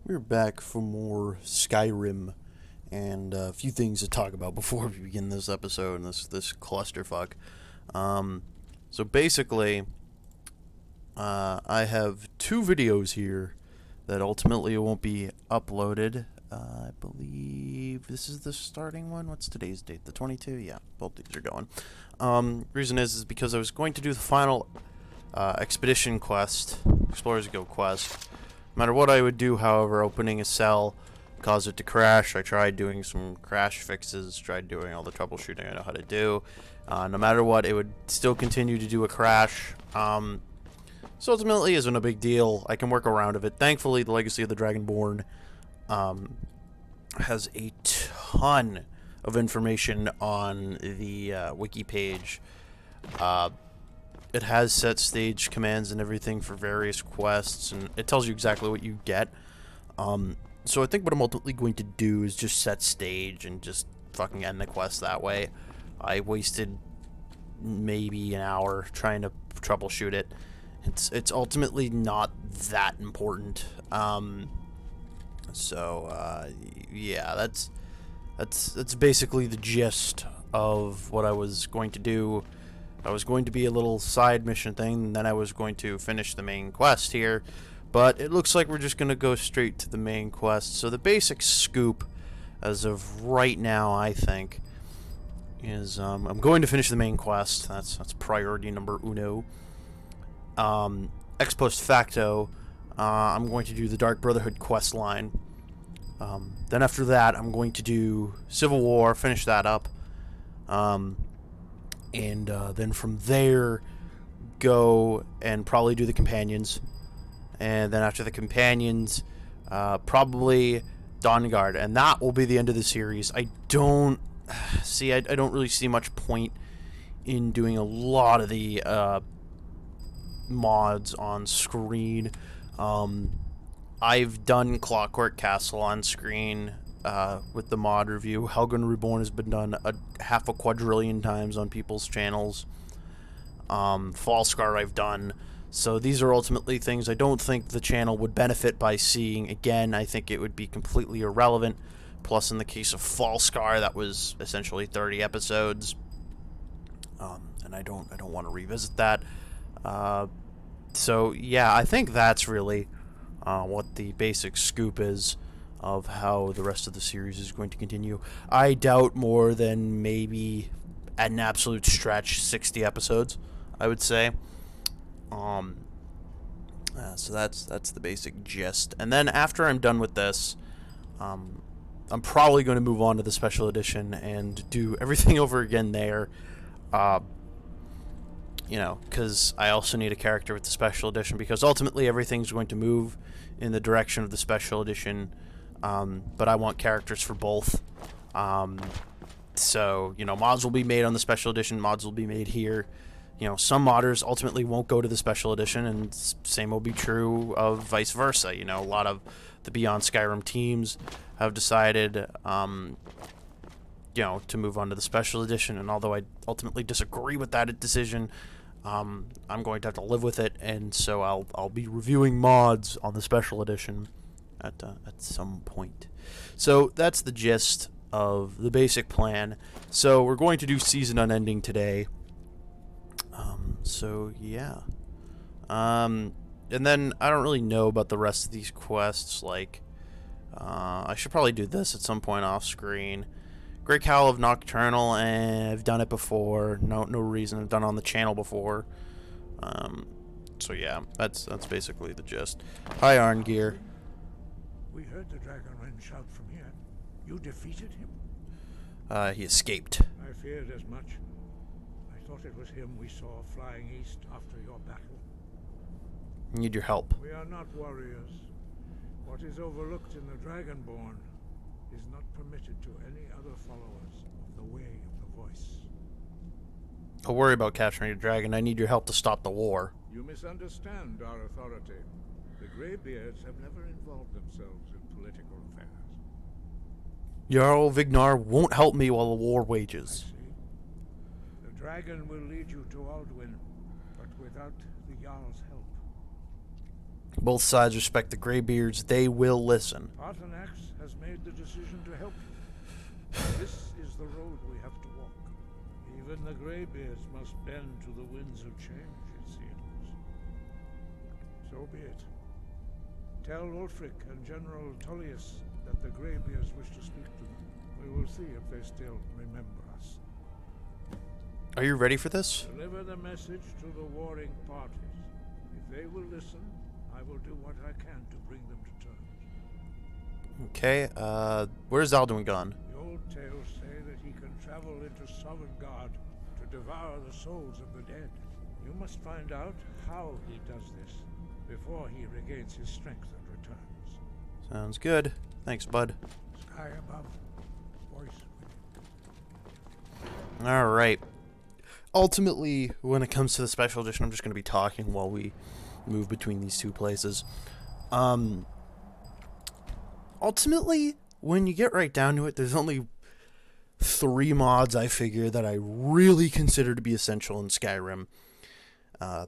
We're back for more Skyrim and a few things to talk about before we begin this episode and this clusterfuck. So basically, I have two videos here that ultimately won't be uploaded. I believe this is the starting one. What's today's date? The 22? Yeah, both these are going. Reason is because I was going to do the final expedition quest, Explorers Guild quest. No matter what I would do, however, opening a cell caused it to crash. I tried doing some crash fixes, tried doing all the troubleshooting I know how to do. No matter what, it would still continue to do a crash. So ultimately, isn't a big deal. I can work around of it. Thankfully, the Legacy of the Dragonborn has a ton of information on the wiki page. It has set stage commands and everything for various quests, and it tells you exactly what you get. So I think what I'm ultimately going to do is just set stage and just fucking end the quest that way. I wasted maybe an hour trying to troubleshoot it. It's ultimately not that important. Yeah, that's basically the gist of what I was going to do. I was going to be a little side mission thing, and then I was going to finish the main quest here. But it looks like we're just going to go straight to the main quest. So the basic scoop, as of right now, I think, is I'm going to finish the main quest. That's priority number uno. Ex post facto, I'm going to do the Dark Brotherhood quest line. Then after that, I'm going to do Civil War, finish that up. And then from there, go and probably do the companions. And then after the companions, probably Dawnguard. And that will be the end of the series. I don't really see much point in doing a lot of the mods on screen. I've done Clockwork Castle on screen with the mod review. Helgen Reborn has been done half a quadrillion times on people's channels. Fallscar I've done. So these are ultimately things I don't think the channel would benefit by seeing again. I think it would be completely irrelevant. Plus, in the case of Fallscar, that was essentially 30 episodes, and I don't want to revisit that. So yeah, I think that's really what the basic scoop is of how the rest of the series is going to continue. I doubt more than maybe, at an absolute stretch, 60 episodes, I would say. So that's the basic gist. And then after I'm done with this, I'm probably going to move on to the special edition and do everything over again there. Because I also need a character with the special edition, because ultimately everything's going to move in the direction of the special edition. But I want characters for both. So, mods will be made on the special edition, mods will be made here. Some modders ultimately won't go to the special edition, and same will be true of vice versa. A lot of the Beyond Skyrim teams have decided, to move on to the special edition, and although I ultimately disagree with that decision, I'm going to have to live with it, and so I'll be reviewing mods on the special edition at some point. So that's the gist of the basic plan. So we're going to do Season Unending today. So yeah. And then I don't really know about the rest of these quests. Like, I should probably do this at some point off screen. Great Cowl of Nocturnal, I've done it before. No reason. I've done it on the channel before. So yeah, that's basically the gist. Hi, Arngeir. We heard the Dragonren shout from here. You defeated him? He escaped. I feared as much. I thought it was him we saw flying east after your battle. Need your help. We are not warriors. What is overlooked in the Dragonborn is not permitted to any other followers of the Way of the Voice. Don't worry about capturing a dragon. I need your help to stop the war. You misunderstand our authority. The Greybeards have never involved themselves in political affairs. Jarl Vignar won't help me while the war I wages. see. The dragon will lead you to Aldwyn, but without the Jarl's help. Both sides respect the Greybeards. They will listen. Arthanax has made the decision to help you. This is the road we have to walk. Even the Greybeards must bend to the winds of change, it seems. So be it. Tell Ulfric and General Tullius that the Greybeards wish to speak to them. We will see if they still remember us. Are you ready for this? Deliver the message to the warring parties. If they will listen, I will do what I can to bring them to terms. Okay, where's Alduin gone? The old tales say that he can travel into Sovngarde to devour the souls of the dead. You must find out how he does this before he regains his strength and returns. Sounds good. Thanks, bud. Sky above, voice within. Alright. Ultimately, when it comes to the special edition, I'm just going to be talking while we move between these two places. Ultimately, when you get right down to it, there's only 3 mods I figure that I really consider to be essential in Skyrim.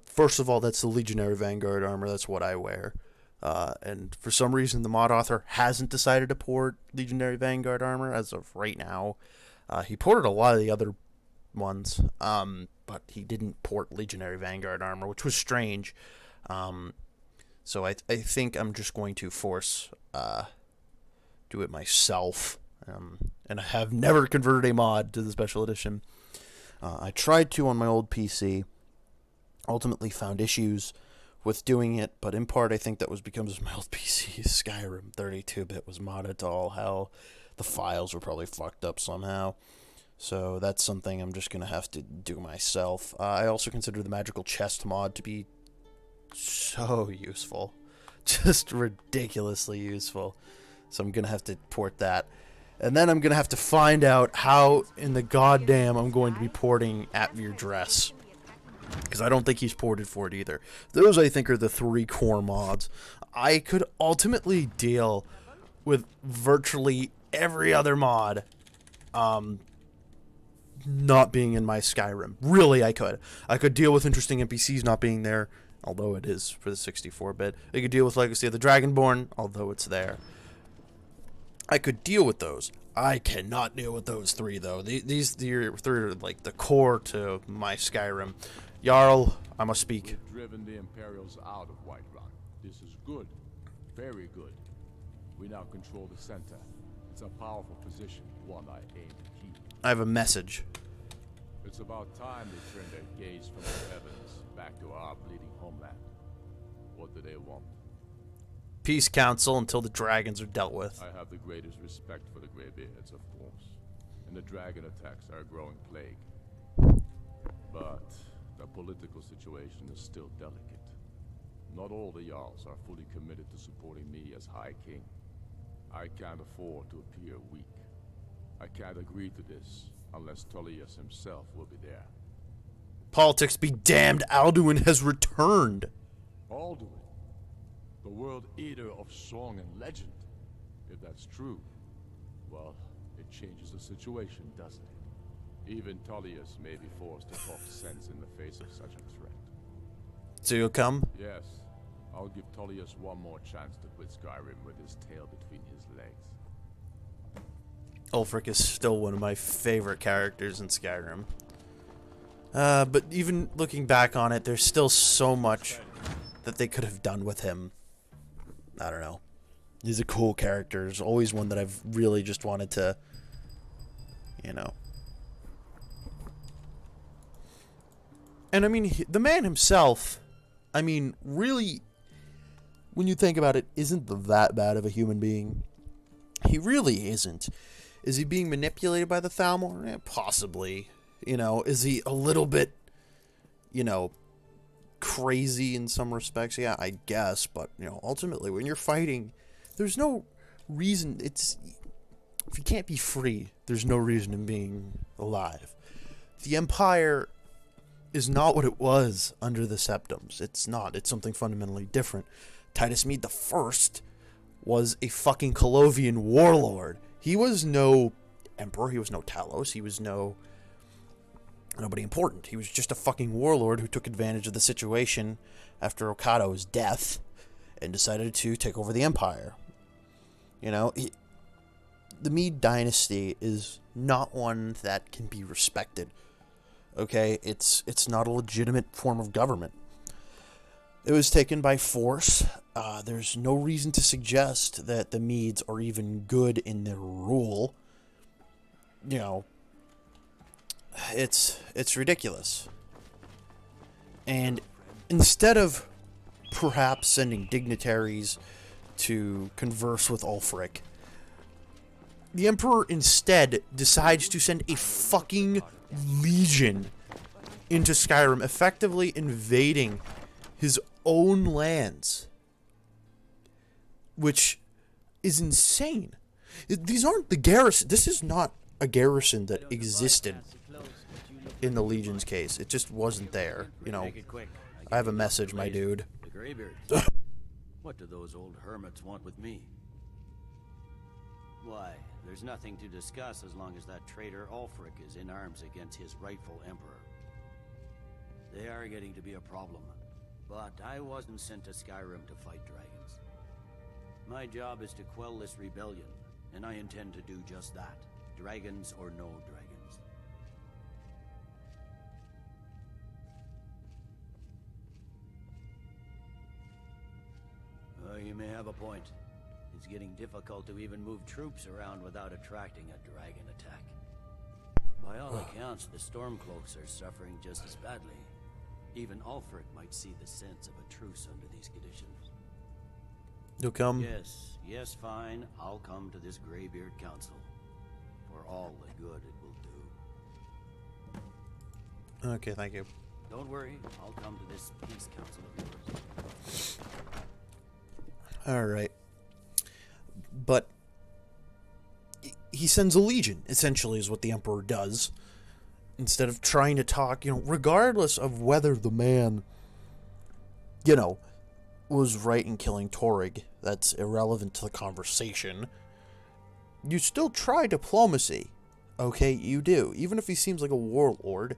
First of all, that's the Legionary Vanguard armor. That's what I wear. And for some reason, the mod author hasn't decided to port Legionary Vanguard armor as of right now. He ported a lot of the other ones, but he didn't port Legionary Vanguard armor, which was strange. So I think I'm just going to force do it myself. And I have never converted a mod to the special edition. I tried to on my old PC. Ultimately found issues with doing it, but in part I think that was because my old PC, Skyrim 32-bit, was modded to all hell. The files were probably fucked up somehow. So that's something I'm just going to have to do myself. I also consider the magical chest mod to be so useful. Just ridiculously useful. So I'm going to have to port that. And then I'm going to have to find out how in the goddamn I'm going to be porting Atveer Dress. Because I don't think he's ported for it either. Those, I think, are the 3 core mods. I could ultimately deal with virtually every other mod not being in my Skyrim. Really, I could. I could deal with interesting NPCs not being there, although it is for the 64-bit. I could deal with Legacy of the Dragonborn, although it's there. I could deal with those. I cannot deal with those 3, though. These 3 are like the core to my Skyrim. Jarl, I must speak. We've driven the Imperials out of Whiterun. This is good. Very good. We now control the center. It's a powerful position, one I aim to keep. I have a message. It's about time they turned their gaze from the heavens back to our bleeding homeland. What do they want? Peace Council until the dragons are dealt with. I have the greatest respect for the Greybeards, of course. And the dragon attacks are a growing plague. But the political situation is still delicate. Not all the Jarls are fully committed to supporting me as High King. I can't afford to appear weak. I can't agree to this unless Tullius himself will be there. Politics be damned, Alduin has returned. Alduin, the world eater of song and legend. If that's true, well, it changes the situation, doesn't it? Even Tullius may be forced to talk sense in the face of such a threat. So you'll come? Yes, I'll give Tullius one more chance to quit Skyrim with his tail between his legs. Ulfric is still one of my favorite characters in Skyrim. But even looking back on it, there's still so much that they could have done with him. I don't know. He's a cool character. He's always one that I've really just wanted to, you know. And I mean, the man himself, I mean, really, when you think about it, isn't that bad of a human being. He really isn't. Is he being manipulated by the Thalmor? Possibly. You know, is he a little bit, you know, crazy in some respects? Yeah, I guess. But, you know, ultimately, when you're fighting, there's no reason. If you can't be free, there's no reason in being alive. The Empire is not what it was under the Septums. It's not. It's something fundamentally different. Titus Mede I was a fucking Colovian warlord. He was no emperor. He was no Talos. He was nobody important. He was just a fucking warlord who took advantage of the situation after Okado's death and decided to take over the empire. You know, the Mede dynasty is not one that can be respected. Okay, it's not a legitimate form of government. It was taken by force. There's no reason to suggest that the Medes are even good in their rule. You know, it's ridiculous. And instead of perhaps sending dignitaries to converse with Ulfric, the Emperor instead decides to send a fucking legion into Skyrim, effectively invading his own lands, which is insane. These aren't the garrison. This is not a garrison that existed in the Legion's case. It just wasn't there. You know, I have a message, my dude. The Greybeards. What do those old hermits want with me? Why, there's nothing to discuss as long as that traitor Ulfric is in arms against his rightful emperor. They are getting to be a problem, but I wasn't sent to Skyrim to fight dragons. My job is to quell this rebellion, and I intend to do just that, dragons or no dragons. You may have a point. It's getting difficult to even move troops around without attracting a dragon attack. By all accounts, the Stormcloaks are suffering just as badly. Even Ulfric might see the sense of a truce under these conditions. You'll come? Yes, fine. I'll come to this Greybeard Council. For all the good it will do. Okay, thank you. Don't worry, I'll come to this peace council of yours. Alright. But he sends a legion, essentially, is what the Emperor does. Instead of trying to talk, you know, regardless of whether the man, you know, was right in killing Torrig, that's irrelevant to the conversation. You still try diplomacy. Okay, you do. Even if he seems like a warlord.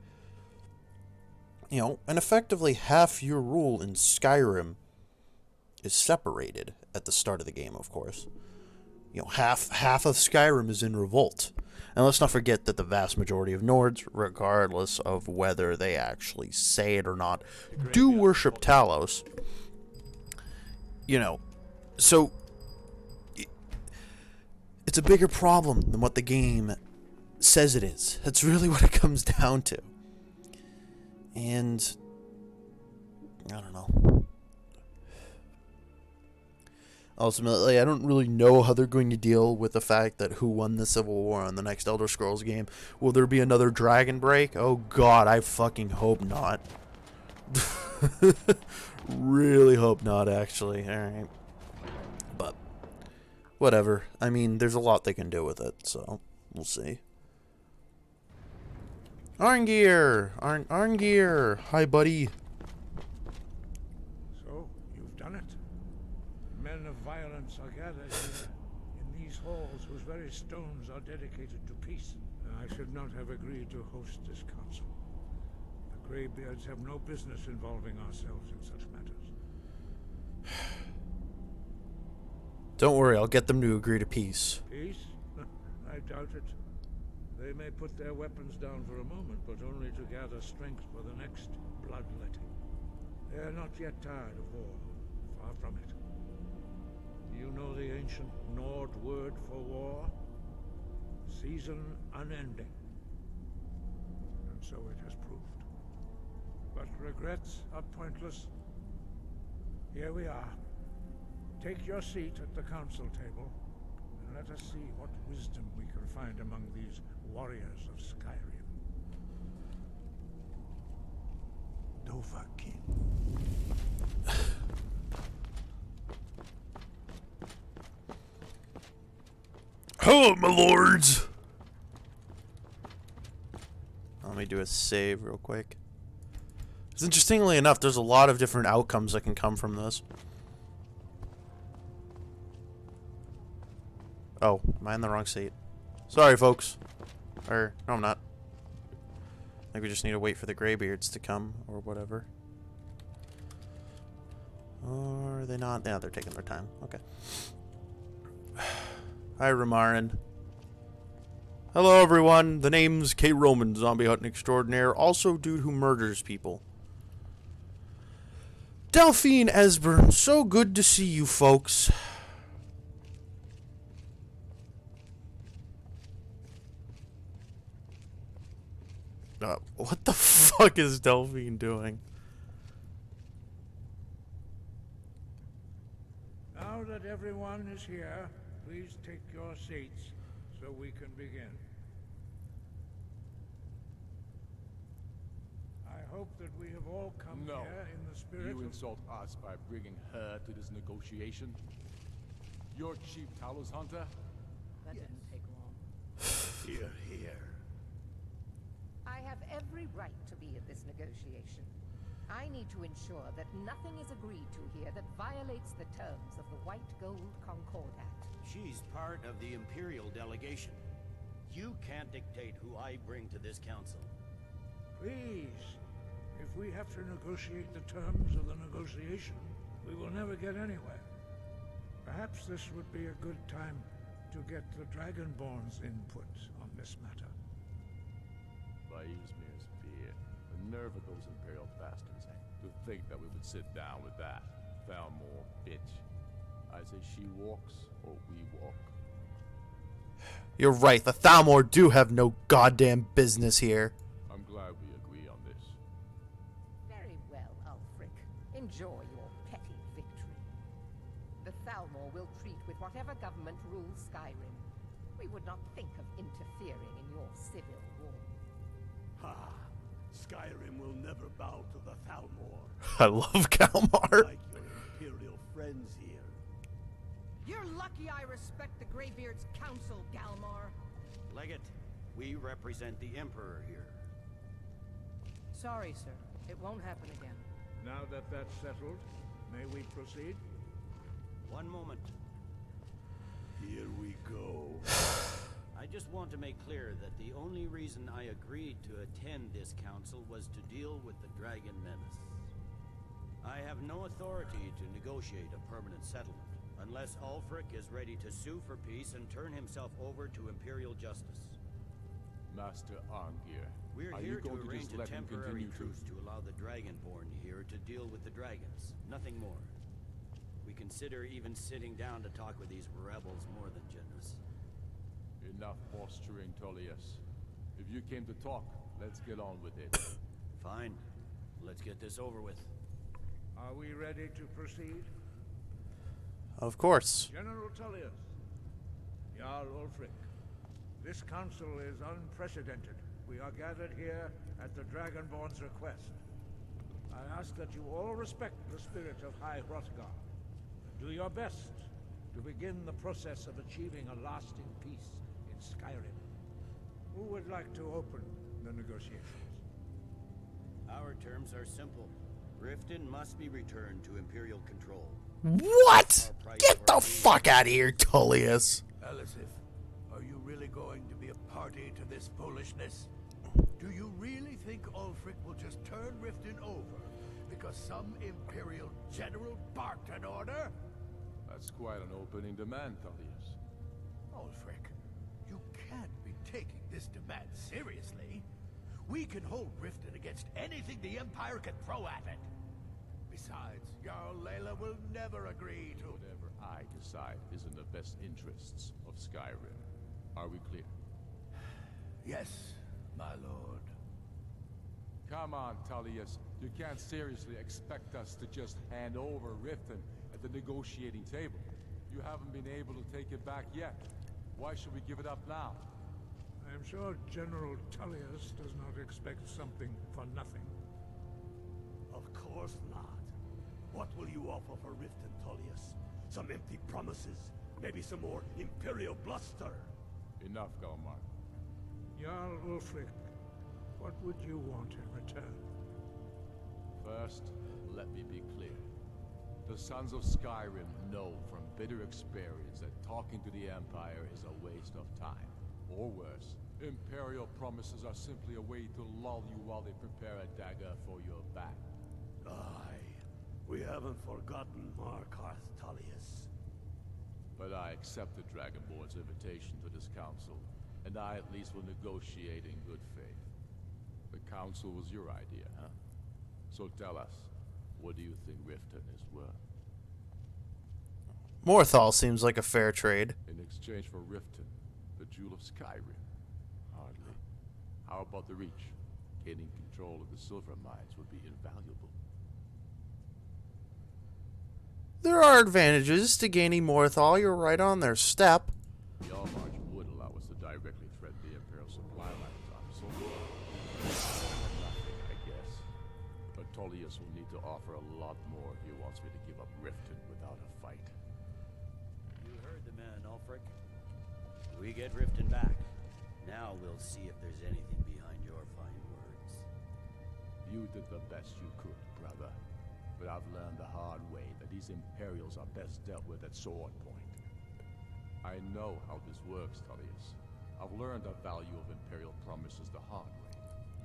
You know, and effectively half your rule in Skyrim is separated at the start of the game, of course. You know, half of Skyrim is in revolt. And let's not forget that the vast majority of Nords, regardless of whether they actually say it or not, do worship Talos. You know, so it's a bigger problem than what the game says it is. That's really what it comes down to. And I don't know. Ultimately, I don't really know how they're going to deal with the fact that who won the Civil War on the next Elder Scrolls game. Will there be another Dragon Break? Oh god, I fucking hope not. Really hope not, actually. Alright. But, whatever. I mean, there's a lot they can do with it, so we'll see. Arngeir! Arngeir! Hi, buddy. So, you've done it. Men of violence are gathered here in these halls whose very stones are dedicated to peace. I should not have agreed to host this council. The Greybeards have no business involving ourselves in such matters. Don't worry, I'll get them to agree to peace. Peace? I doubt it. They may put their weapons down for a moment, but only to gather strength for the next bloodletting. They are not yet tired of war. Far from it. You know the ancient Nord word for war? Season unending. And so it has proved. But regrets are pointless. Here we are. Take your seat at the council table, and let us see what wisdom we can find among these warriors of Skyrim. Dovahkiin. Hello, my lords! Let me do a save real quick. Because interestingly enough, there's a lot of different outcomes that can come from this. Oh, am I in the wrong seat? Sorry, folks. Or, no, I'm not. I think we just need to wait for the Greybeards to come, or whatever. Or are they not? Yeah, they're taking their time. Okay. Hi, Ramarin. Hello, everyone. The name's K. Roman, zombie hunting extraordinaire, also dude who murders people. Delphine Esbern, so good to see you folks. What the fuck is Delphine doing? Now that everyone is here, please take your seats so we can begin. I hope that we have all come here in the spirit You of... insult us by bringing her to this negotiation? You're Chief Talos Hunter? That didn't take long. Here, here. I have every right to be at this negotiation. I need to ensure that nothing is agreed to here that violates the terms of the White Gold Concordat. She's part of the Imperial delegation. You can't dictate who I bring to this council. Please, if we have to negotiate the terms of the negotiation, we will never get anywhere. Perhaps this would be a good time to get the Dragonborn's input on this matter. Vaismir's beard. The nerve of those Imperial bastards, eh? To think that we would sit down with that. Thalmor, bitch. I say she walks, or we walk. You're right, the Thalmor do have no goddamn business here. I'm glad we agree on this. Very well, Ulfric. Enjoy your petty victory. The Thalmor will treat with whatever government rules Skyrim. We would not think of interfering in your civil war. Ha! Skyrim will never bow to the Thalmor. I love Kalmar. Like your Imperial friends here. You're lucky I respect the Greybeard's counsel, Galmar. Legate, we represent the Emperor here. Sorry, sir. It won't happen again. Now that that's settled, may we proceed? One moment. Here we go. I just want to make clear that the only reason I agreed to attend this council was to deal with the Dragon Menace. I have no authority to negotiate a permanent settlement, unless Ulfric is ready to sue for peace and turn himself over to Imperial justice. Master Arngir, We're are here you going to to arrange just a let him temporary continue truce to allow the Dragonborn here to deal with the dragons. Nothing more. We consider even sitting down to talk with these rebels more than generous. Enough posturing, Tullius. If you came to talk, let's get on with it. Fine. Let's get this over with. Are we ready to proceed? Of course. General Tullius, Jarl Ulfric, this council is unprecedented. We are gathered here at the Dragonborn's request. I ask that you all respect the spirit of High Hrothgar. Do your best to begin the process of achieving a lasting peace in Skyrim. Who would like to open the negotiations? Our terms are simple. Riften must be returned to Imperial control. What? Get the fuck out of here, Tullius. Elisif, are you really going to be a party to this foolishness? Do you really think Ulfric will just turn Riften over because some Imperial general barked an order? That's quite an opening demand, Tullius. Ulfric, you can't be taking this demand seriously. We can hold Riften against anything the Empire can throw at it. Besides, Jarl Layla will never agree to... Whatever I decide is in the best interests of Skyrim. Are we clear? Yes, my lord. Come on, Tullius. You can't seriously expect us to just hand over Riften at the negotiating table. You haven't been able to take it back yet. Why should we give it up now? I am sure General Tullius does not expect something for nothing. Of course not. What will you offer for Riften, Tullius? Some empty promises? Maybe some more Imperial bluster? Enough, Galmar. Jarl Ulfric, what would you want in return? First, let me be clear. The Sons of Skyrim know from bitter experience that talking to the Empire is a waste of time. Or worse, Imperial promises are simply a way to lull you while they prepare a dagger for your back. Aye. We haven't forgotten Markarth, Tullius. But I accept the Dragonborn's invitation to this council, and I at least will negotiate in good faith. The council was your idea, huh? So tell us, what do you think Riften is worth? Morthal seems like a fair trade. In exchange for Riften, the Jewel of Skyrim? Hardly. How about the Reach? Gaining control of the silver mines would be invaluable. There are advantages to gaining Morthal. You're right on their step. Your march would allow us to directly threaten the Imperial supply lines on Silver. Nothing, I guess. But Tullius will need to offer a lot more if he wants me to give up Riften without a fight. You heard the man, Ulfric. We get Riften back. Now we'll see if there's anything behind your fine words. You did the best you could, brother. But I've learned the hard way that these Imperials are best dealt with at sword point. I know how this works, Tullius. I've learned the value of Imperial promises the hard way.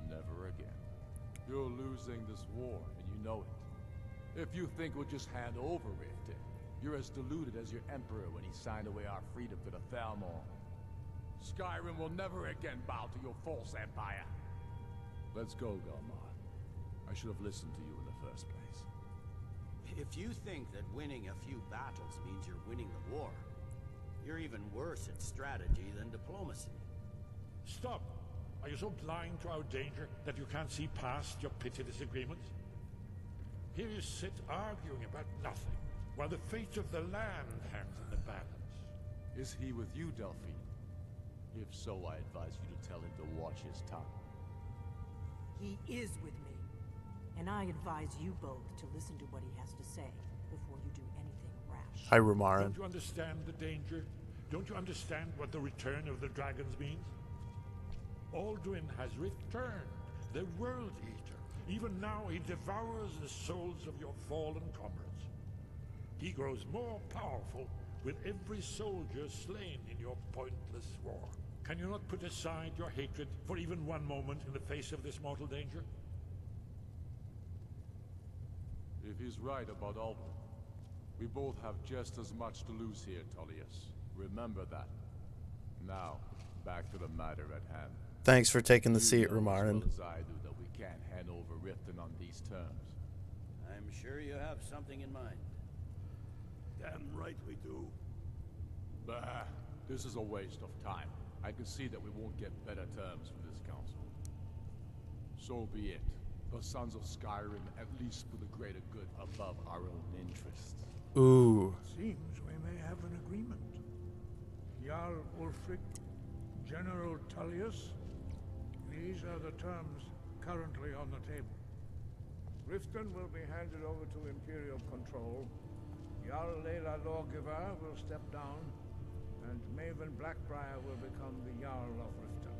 Never again. You're losing this war, and you know it. If you think we'll just hand over Riften, you're as deluded as your Emperor when he signed away our freedom to the Thalmor. Skyrim will never again bow to your false empire. Let's go, Galmar. I should have listened to you in the first place. If you think that winning a few battles means you're winning the war, you're even worse at strategy than diplomacy. Stop! Are you so blind to our danger that you can't see past your petty disagreements? Here you sit arguing about nothing, while the fate of the land hangs in the balance. Is he with you, Delphine? If so, I advise you to tell him to watch his tongue. He is with me. And I advise you both to listen to what he has to say before you do anything rash. Hi, Romarin. Don't you understand the danger? Don't you understand what the return of the dragons means? Alduin has returned, the World Eater. Even now he devours the souls of your fallen comrades. He grows more powerful with every soldier slain in your pointless war. Can you not put aside your hatred for even one moment in the face of this mortal danger? If he's right about Alduin, we both have just as much to lose here, Tullius. Remember that. Now, back to the matter at hand. Thanks for taking the You seat, know as Romarin. well as I do that we can't hand over Riften on these terms. I'm sure you have something in mind. Damn right we do. Bah, this is a waste of time. I can see that we won't get better terms from this council. So be it. The Sons of Skyrim at least put the greater good above our own interests. Ooh. Seems we may have an agreement. Jarl Ulfric, General Tullius, these are the terms currently on the table. Riften will be handed over to Imperial control. Jarl Layla Lawgiver will step down, and Maven Blackbriar will become the Jarl of Riften.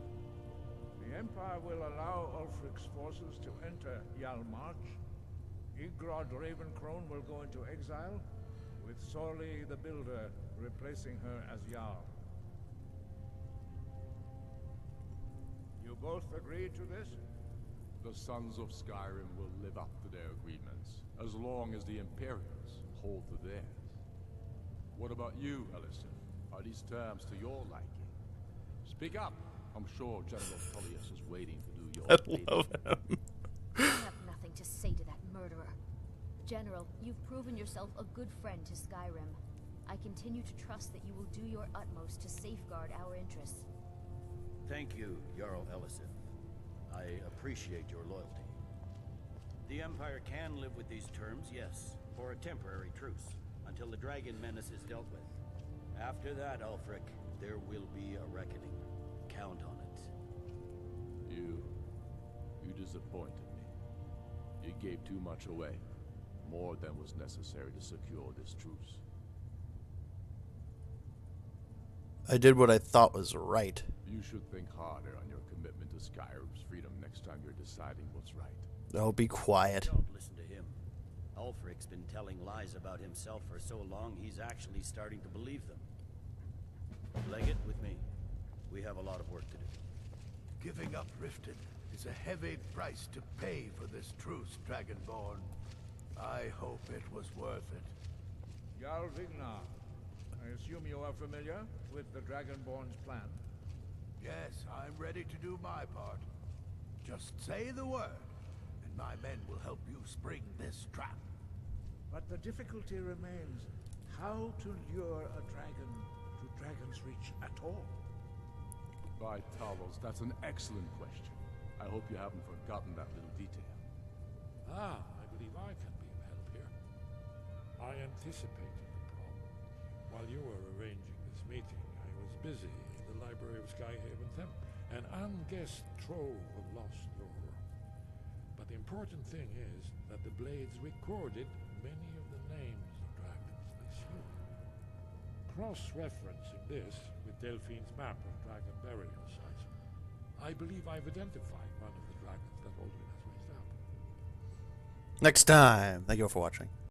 The Empire will allow Ulfric's forces to enter Jarlmarch. Igrod Ravencrone will go into exile, with Sorli the Builder replacing her as Jarl. You both agree to this? The Sons of Skyrim will live up to their agreements, as long as the Imperials hold to theirs. What about you, Ellison? Are these terms to your liking? Speak up! I'm sure General Tullius is waiting to do your bidding. I love him. I have nothing to say to that murderer. General, you've proven yourself a good friend to Skyrim. I continue to trust that you will do your utmost to safeguard our interests. Thank you, Jarl Ellison. I appreciate your loyalty. The Empire can live with these terms, yes, for a temporary truce, until the dragon menace is dealt with. After that, Ulfric, there will be a reckoning. Count on it. You disappointed me. You gave too much away. More than was necessary to secure this truce. I did what I thought was right. You should think harder on your commitment to Skyrim's freedom next time you're deciding what's right. Oh, be quiet. Don't listen to him. Ulfric's been telling lies about himself for so long, he's actually starting to believe them. Legate, with me. We have a lot of work to do. Giving up Riften is a heavy price to pay for this truce, Dragonborn. I hope it was worth it. Jarl Vignar, I assume you are familiar with the Dragonborn's plan? Yes, I'm ready to do my part. Just say the word, and my men will help you spring this trap. But the difficulty remains how to lure a dragon to Dragon's Reach at all. By Talos, that's an excellent question. I hope you haven't forgotten that little detail. Ah, I believe I can be of help here. I anticipated the problem. While you were arranging this meeting, I was busy in the library of Skyhaven Temp, an unguessed trove of lost lore. But the important thing is that the blades recorded many of the names of dragons they slew. Cross-referencing this with Delphine's map of dragon burial sites, I believe I've identified one of the dragons that Aldrin has raised up. Next time. Thank you all for watching.